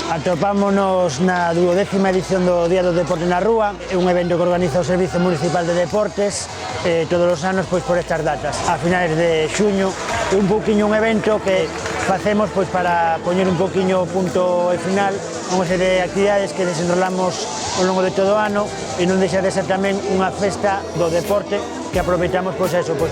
Atopámonos na 12ª edición do Día do Deporte na Rúa, é un evento que organiza o Servicio Municipal de Deportes todos os anos por estas datas. A finales de xuño é un pouquiño un evento que facemos para poñer un pouquiño punto e final a unha serie de actividades que desenrolamos ao longo de todo o ano e non deixa de ser tamén unha festa do deporte que aproveitamos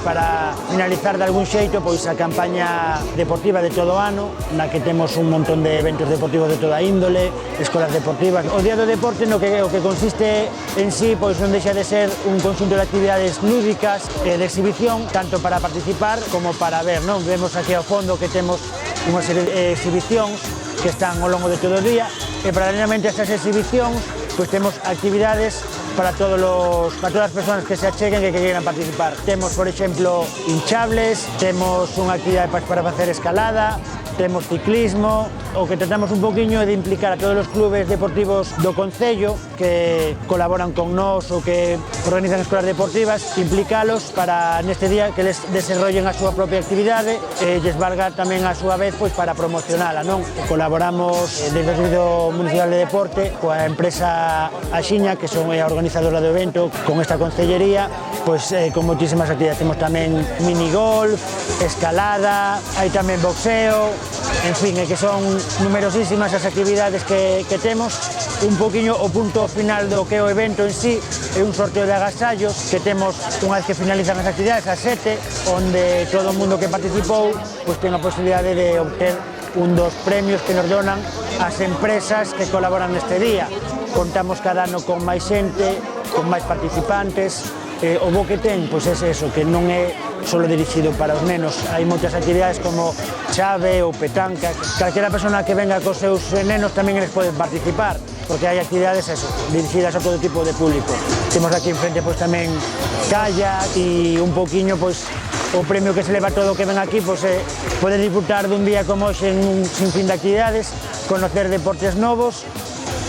para finalizar de algún xeito a campaña deportiva de todo o ano, na que temos un montón de eventos deportivos de toda índole, escolas deportivas. O Día do Deporte o que consiste en sí non deixa de ser un conxunto de actividades lúdicas de exhibición, tanto para participar como para ver. Vemos aquí ao fondo que temos unha serie de exhibicións que están ao longo de todo o día e paralelamente a estas exhibicións temos actividades para todas as persoas que se acheguen e que queiran participar. Temos, por exemplo, hinchables, temos unha actividade para facer escalada, temos ciclismo. O que tratamos un poquinho é de implicar a todos os clubes deportivos do Concello que colaboran con nós ou que organizan escolas deportivas, implicalos para neste día que les desenrollen a súa propia actividade e lles valga tamén a súa vez para promocionala. Colaboramos desde o Servicio Municipal de Deporte coa empresa Axiña, que son a organizadora do evento, con esta concellería, con moitísimas actividades. Temos tamén minigolf, escalada, hai tamén boxeo, en fin, que son numerosísimas as actividades que temos. Un poquinho o punto final do que é o evento en sí é un sorteo de agasallos que temos unha vez que finalizan as actividades ás 7, onde todo o mundo que participou ten a posibilidade de obter un dos premios que nos donan as empresas que colaboran neste día. Contamos cada ano con máis xente, con máis participantes. O bo que ten é eso, que non é só dirixido para os nenos. Hai moitas actividades como chave ou petanca. Calquera persona que venga cos seus nenos tamén eles poden participar, porque hai actividades dirixidas a todo tipo de público. Temos aquí enfrente tamén kayak e un poquinho o premio que se leva todo o que ven aquí poder disfrutar dun día como hoxe en un sinfín de actividades, conocer deportes novos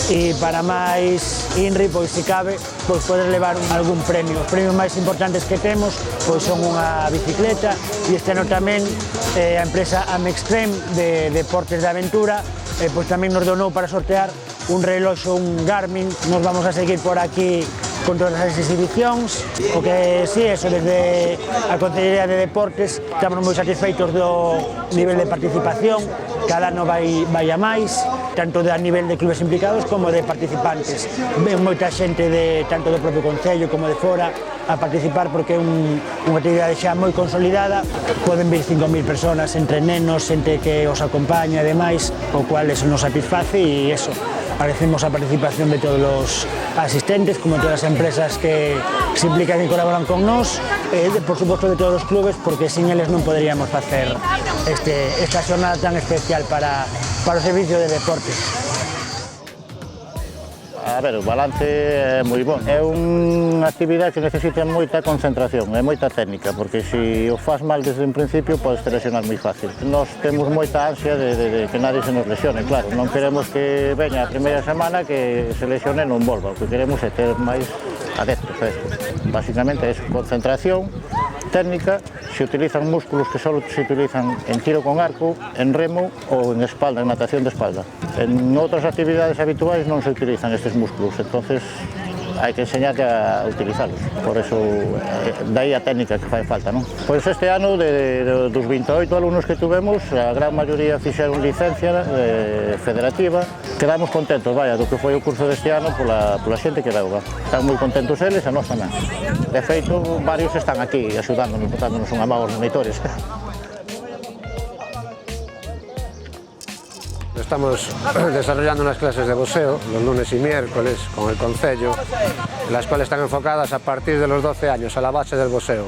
e para máis INRI, se cabe, poder levar algún premio. Os premios máis importantes que temos son unha bicicleta e este ano tamén a empresa Amextrem de Deportes de Aventura tamén nos donou para sortear un reloxo, un Garmin. Nos vamos a seguir por aquí con todas as exhibicións. O que sí, desde a Concellería de Deportes estamos moi satisfeitos do nivel de participación. Cada ano vai a máis, tanto a nivel de clubes implicados como de participantes. Ven moita xente tanto do propio Concello como de fora a participar porque é unha actividade xa moi consolidada. Poden vir 5.000 personas, entre nenos, xente que os acompaña e demais, o cual eso nos satisface e eso. Agradecemos a participación de todos os asistentes, como todas as empresas que se implican e colaboran con nós, e, por suposto, de todos os clubes, porque sin eles non poderíamos facer esta xornada tan especial para o Servicio de Deportes. A ver, o balance é moi bon. É unha actividade que necesita moita concentración e moita técnica, porque se o faz mal desde un principio podes te lesionar moi fácil. Nós temos moita ansia de que nadie se nos lesione, claro. Non queremos que veña a primeira semana que se lesione e non volva. O que queremos é ter máis adeptos a isto. Básicamente é concentración, técnica. Se utilizan músculos que só se utilizan en tiro con arco, en remo ou en espalda, en natación de espalda. En outras actividades habituais non se utilizan estes músculos, entonces hai que enseñarte a utilizalos. Por eso, dai a técnica que fai falta, non? Pois este ano, dos 28 alumnos que tuvemos, a gran maioría fixeron licencia federativa. Quedamos contentos, do que foi o curso deste ano pola xente que deu. Están moi contentos eles, a nós tamén. De feito, varios están aquí axudándonos, botándonos unha mão aos monitores. Estamos desarrollando unas clases de boxeo los lunes y miércoles con el Concello, las cuales están enfocadas a partir de los 12 años a la base del boxeo,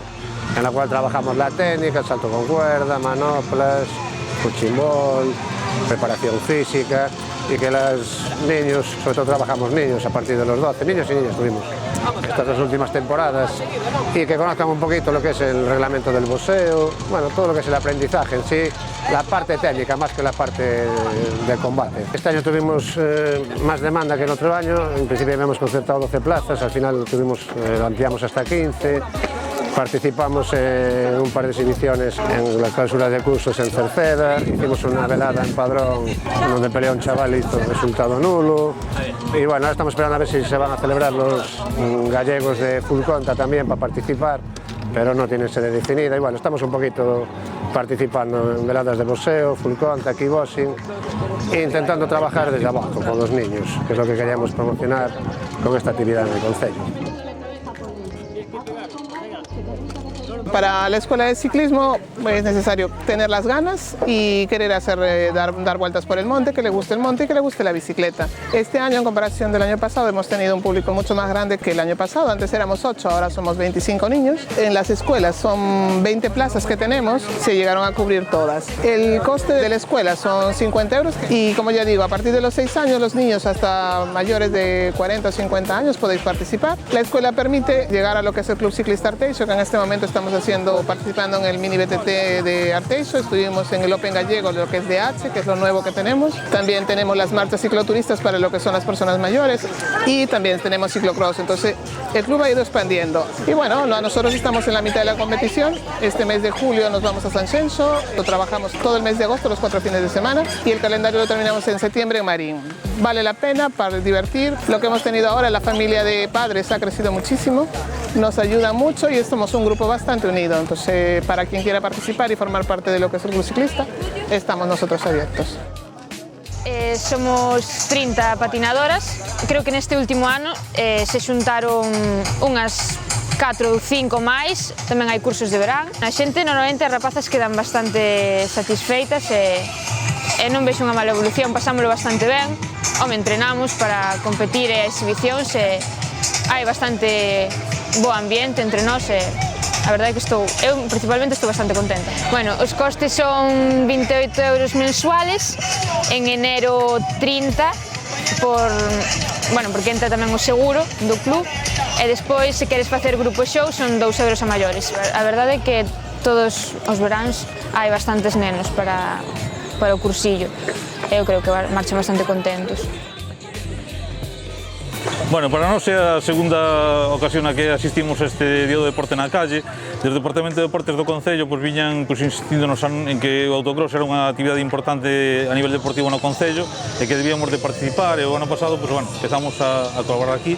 en la cual trabajamos la técnica, el salto con cuerda, manoplas, fuchibol, preparación física y que los niños, sobre todo trabajamos niños a partir de los 12, niños y niñas tuvimos estas dos últimas temporadas, y que conozcan un poquito lo que es el reglamento del boxeo, bueno, todo lo que es el aprendizaje en sí, la parte técnica más que la parte de combate. Este año tuvimos más demanda que el otro año, en principio habíamos concertado 12 plazas, al final lo ampliamos hasta 15, Participamos en un par de exhibiciones en las clausuras de cursos en Cerceda, hicimos una velada en Padrón donde peleó un chaval y hizo un resultado nulo. Y bueno, ahora estamos esperando a ver si se van a celebrar los gallegos de Full Conta también para participar, pero no tienen sede definida. Y bueno, estamos un poquito participando en veladas de boxeo, Full Conta, kickboxing, e intentando trabajar desde abajo con los niños, que es lo que queríamos promocionar con esta actividad en el concello. Para la escuela de ciclismo es necesario tener las ganas y querer dar vueltas por el monte, que le guste el monte y que le guste la bicicleta. Este año, en comparación del año pasado, hemos tenido un público mucho más grande que el año pasado. Antes éramos 8, ahora somos 25 niños. En las escuelas son 20 plazas que tenemos, se llegaron a cubrir todas. El coste de la escuela son 50 euros y, como ya digo, a partir de los 6 años, los niños hasta mayores de 40 o 50 años podéis participar. La escuela permite llegar a lo que es el Club Ciclista Arteixo, que en este momento estamos participando en el mini BTT de Arteixo, estuvimos en el Open Gallego, lo que es DH, que es lo nuevo que tenemos. También tenemos las marchas cicloturistas para lo que son las personas mayores y también tenemos ciclocross. Entonces el club ha ido expandiendo. Y bueno, nosotros estamos en la mitad de la competición. Este mes de julio nos vamos a San Xenxo, lo trabajamos todo el mes de agosto, los 4 fines de semana, y el calendario lo terminamos en septiembre en Marín. Vale la pena para divertir. Lo que hemos tenido ahora, la familia de padres ha crecido muchísimo, nos ayuda mucho y somos un grupo bastante unido. Entonces, para quien quiera participar y formar parte de lo que es el Club Ciclista, estamos nosotros abiertos. Somos 30 patinadoras. Creo que neste último ano se xuntaron unhas 4 ou 5 máis, tamén hai cursos de verán. A xente, normalmente, as rapazas quedan bastante satisfeitas e non vexo unha mala evolución, pasámoslo bastante ben. Home, entrenamos para competir e exhibicións e hai bastante bo ambiente entre nós e a verdade é que eu principalmente estou bastante contenta. Bueno, os costes son 28 euros mensuales, en enero 30, porque entra tamén o seguro do club, e despois, se queres facer grupo show, son 2 euros a maiores. A verdade é que todos os veráns hai bastantes nenos para o cursillo. Eu creo que marchan bastante contentos. Bueno, para nós é a segunda ocasión a que asistimos a este Día do Deporte na calle. Desde o Departamento de Deportes do Concello viñan insistíndonos en que o autocross era unha actividade importante a nivel deportivo no Concello e que debíamos de participar, e o ano pasado empezamos a colaborar aquí.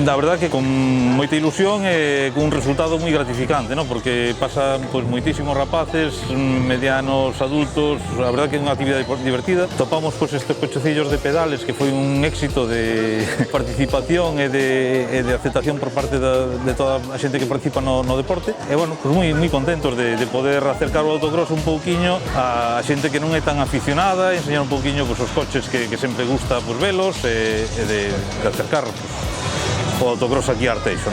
Da verdade que con moita ilusión e con un resultado moi gratificante, porque pasan moitísimos rapaces, medianos, adultos. A verdade que é unha actividade divertida. Topamos estes cochecillos de pedales, que foi un éxito de participación e de aceptación por parte de toda a xente que participa no deporte. E, moi contentos de poder acercar o autocross un pouquiño a xente que non é tan aficionada, e enseñar un pouquiño os coches que sempre gusta velos e de acercar o autocross aquí a Arteixo.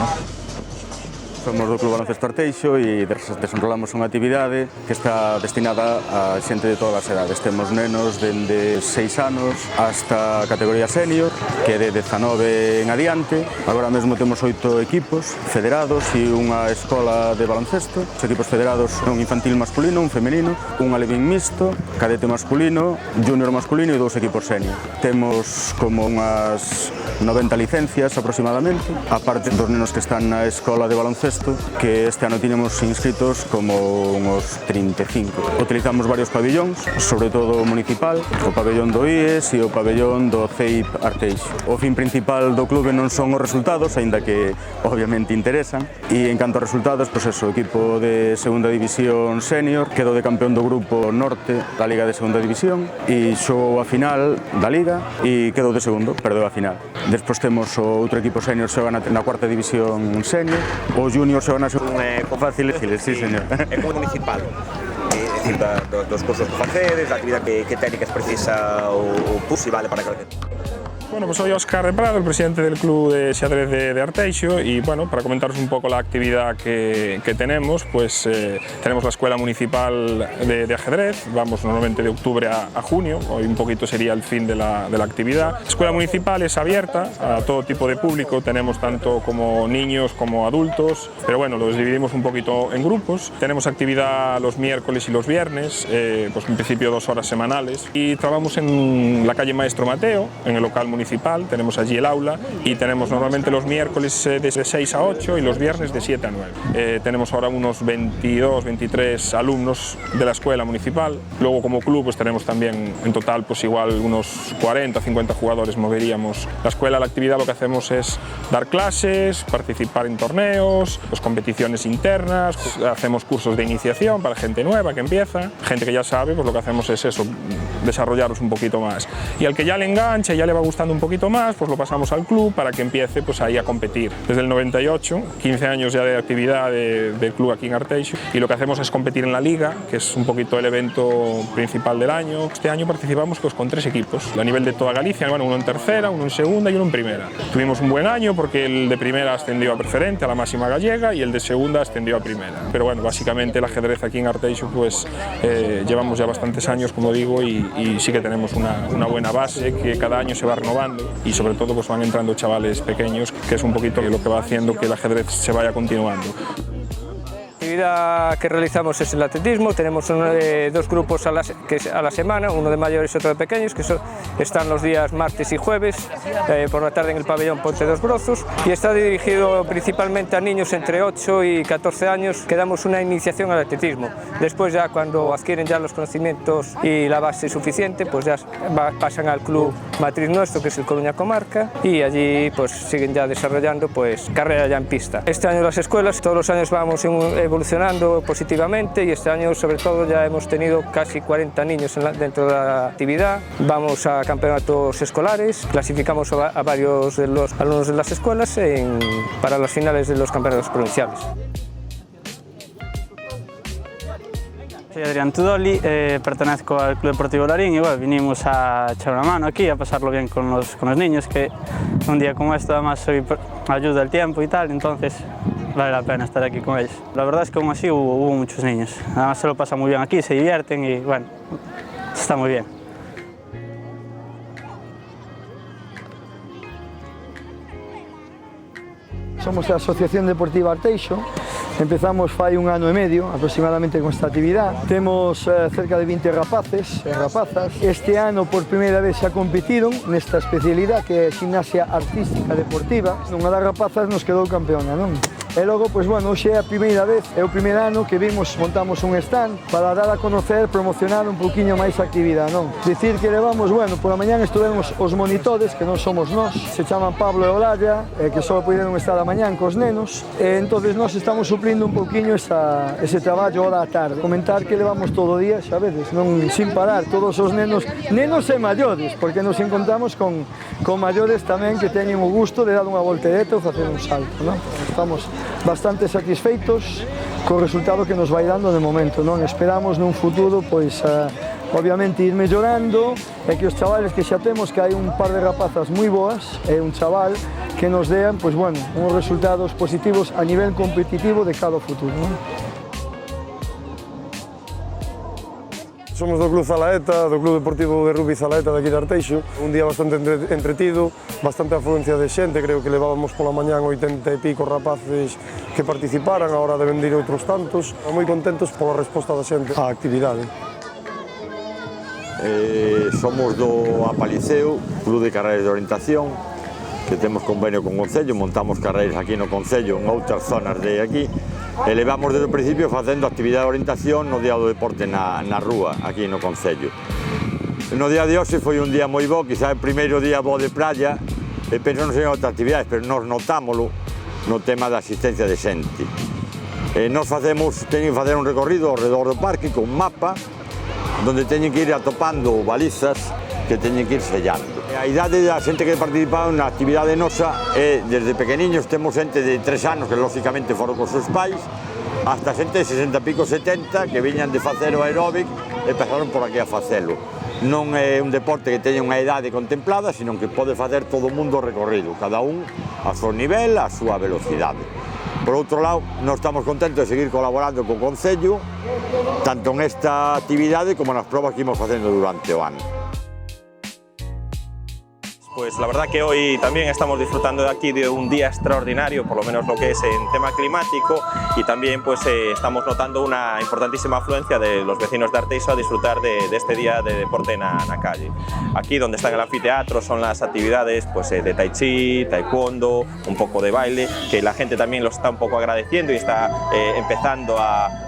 Somos do Club Baloncesto Arteixo e desenrolamos unha actividade que está destinada a xente de todas as edades. Temos nenos dende 6 anos hasta a categoría senior, que é de 19 en adiante. Agora mesmo temos 8 equipos federados e unha escola de baloncesto. Os equipos federados son infantil masculino, un femenino, un alevín mixto, cadete masculino, junior masculino e 2 equipos senior. Temos como unhas 90 licencias aproximadamente, a parte dos nenos que están na escola de baloncesto, que este ano tiñamos inscritos como uns 35. Utilizamos varios pabellóns, sobre todo o municipal, o pabellón do IES e o pabellón do CEIP Arteixo. O fin principal do clube non son os resultados, aínda que obviamente interesan, e en canto a resultados, o equipo de segunda división senior quedou de campeón do grupo norte da Liga de segunda división e xogou a final da Liga e quedou de segundo, perdeu a final. Despois temos o outro equipo senior xoga na cuarta división senior, o junior xoga na fácil, sí, señor. É como municipal, é dicir, dos cursos que facedes, da actividade que técnicas precisa o PUS e vale para calquer. Bueno, pues soy Óscar de Prado, el presidente del Club de Xadrez de Arteixo, y bueno, para comentaros un poco la actividad que tenemos, pues tenemos la Escuela Municipal de Ajedrez, vamos normalmente de octubre a junio, hoy un poquito sería el fin de la actividad. La Escuela Municipal es abierta a todo tipo de público, tenemos tanto como niños como adultos, pero bueno, los dividimos un poquito en grupos. Tenemos actividad los miércoles y los viernes, pues en principio 2 horas semanales, y trabajamos en la calle Maestro Mateo, en el local municipal municipal, tenemos allí el aula y tenemos normalmente los miércoles de 6 a 8 y los viernes de 7 a 9. Tenemos ahora unos 22, 23 alumnos de la escuela municipal. Luego como club pues tenemos también en total pues igual unos 40, 50 jugadores moveríamos. La escuela, la actividad lo que hacemos es dar clases, participar en torneos, pues competiciones internas, hacemos cursos de iniciación para gente nueva que empieza, gente que ya sabe, pues lo que hacemos es eso, desarrollaros un poquito más. Y al que ya le engancha y ya le va gustando un poquito más, pues lo pasamos al club para que empiece pues ahí a competir. Desde el 98, 15 años ya de actividad del club aquí en Arteixo, y lo que hacemos es competir en la liga, que es un poquito el evento principal del año. Este año participamos pues con 3 equipos, a nivel de toda Galicia, bueno, uno en tercera, uno en segunda y uno en primera. Tuvimos un buen año porque el de primera ascendió a preferente, a la máxima gallega, y el de segunda ascendió a primera. Pero bueno, básicamente el ajedrez aquí en Arteixo pues llevamos ya bastantes años, como digo, y sí que tenemos una buena base que cada año se va renovando y sobre todo pues van entrando chavales pequeños, que es un poquito lo que va haciendo que el ajedrez se vaya continuando. La actividad que realizamos es el atletismo, tenemos 2 grupos a la semana, uno de mayores y otro de pequeños, que están los días martes y jueves, por la tarde en el pabellón Ponte dos Brozos, y está dirigido principalmente a niños entre 8 y 14 años que damos una iniciación al atletismo. Después ya cuando adquieren ya los conocimientos y la base suficiente, pues ya pasan al club matriz nuestro, que es el Coruña Comarca, y allí pues siguen ya desarrollando pues carrera ya en pista. Este año las escuelas, todos los años vamos evolucionando positivamente, y este año sobre todo ya hemos tenido casi 40 niños dentro de la actividad. Vamos a campeonatos escolares, clasificamos a varios de los alumnos de las escuelas para las finales de los campeonatos provinciales. Soy Adrián Tudoli, pertenezco al Club Deportivo Larín y bueno, vinimos a echar una mano aquí, a pasarlo bien con los niños, que un día como este además ayuda el tiempo y tal, entonces vale la pena estar aquí con ellos. La verdad es que aún así hubo muchos niños, además se lo pasan muy bien aquí, se divierten y bueno, está muy bien. Somos a Asociación Deportiva Arteixo, empezamos fai 1 ano e medio aproximadamente con esta actividad. Temos cerca de 20 rapaces e rapazas. Este ano por primeira vez xa competiron nesta especialidade que é gimnasia artística deportiva. Unha das rapazas nos quedou campeona, non? E logo, pois, bueno, hoxe é a primeira vez, é o primeiro ano que montamos un stand para dar a conocer, promocionar un pouquiño máis a actividade, non? Dicir que levamos, bueno, por a mañán estuvemos os monitores, que non somos nós, se chaman Pablo e Olalla, que só puderon estar a mañán cos nenos, e entonces nós estamos suplindo un pouquiño ese traballo hora a tarde. Comentar que levamos todo o día, xa vedes, non sin parar, todos os nenos e maiores, porque nos encontramos con maiores tamén que teñen o gusto de dar unha voltereta ou facer un salto, non? Estamos bastante satisfeitos co resultado que nos vai dando de momento, non? Esperamos nun futuro, pois, obviamente ir mellorando e que os chavales que xa temos, que hai un par de rapazas moi boas e un chaval que nos dean, pois, bueno, uns resultados positivos a nivel competitivo de cada futuro, non? Somos do Club Zalaeta, do Club Deportivo de Rugby Zalaeta de aquí de Arteixo. Un día bastante entretido, bastante afluencia de xente, creo que levábamos pola mañán 80 e pico rapaces que participaran, agora deben de ir outros tantos. Moi contentos pola resposta da xente á actividade. Somos do Apaliceo, Club de Carreiras de Orientación, que temos convenio con o Concello, montamos carreiras aquí no Concello, en outras zonas de aquí, e levamos desde o principio facendo actividade de orientación no Día do Deporte na rúa, aquí no Concello. No día de hoxe foi un día moi bo, quizá o primeiro día bo de praia, e penso non sei en outras actividades, pero nos notámoslo no tema da asistencia de xente. Nos teñen que facer un recorrido ao redor do parque con un mapa, onde teñen que ir atopando balizas que teñen que ir sellando. A idade da xente que participa na actividade nosa é, desde pequeniños, temos xente de 3 anos que lógicamente foron cos seus pais, hasta xente de 60 e pico, 70 que viñan de facer o aeróbic e pasaron por aquí a facelo. Non é un deporte que teña unha idade contemplada, sino que pode facer todo o mundo o recorrido, cada un a seu nivel, a súa velocidade. Por outro lado, nós estamos contentos de seguir colaborando co Concello, tanto nesta actividade como nas probas que imos facendo durante o ano. Pues la verdad que hoy también estamos disfrutando de aquí de un día extraordinario, por lo menos lo que es en tema climático, y también pues estamos notando una importantísima afluencia de los vecinos de Arteixo a disfrutar de este día de deporte en la calle. Aquí donde está el anfiteatro son las actividades pues, de tai chi, taekwondo, un poco de baile, que la gente también los está un poco agradeciendo y está empezando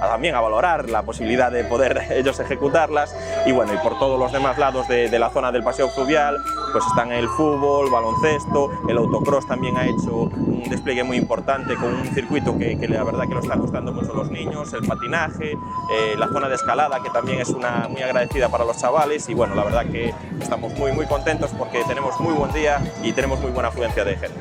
también a valorar la posibilidad de poder ellos ejecutarlas. Y bueno, y por todos los demás lados de la zona del paseo fluvial pues están el fútbol, baloncesto, el autocross también ha hecho un despliegue muy importante con un circuito que la verdad que lo están gustando mucho los niños, el patinaje, la zona de escalada que también es muy agradecida para los chavales, y bueno, la verdad que estamos muy contentos porque tenemos muy buen día y tenemos muy buena afluencia de gente.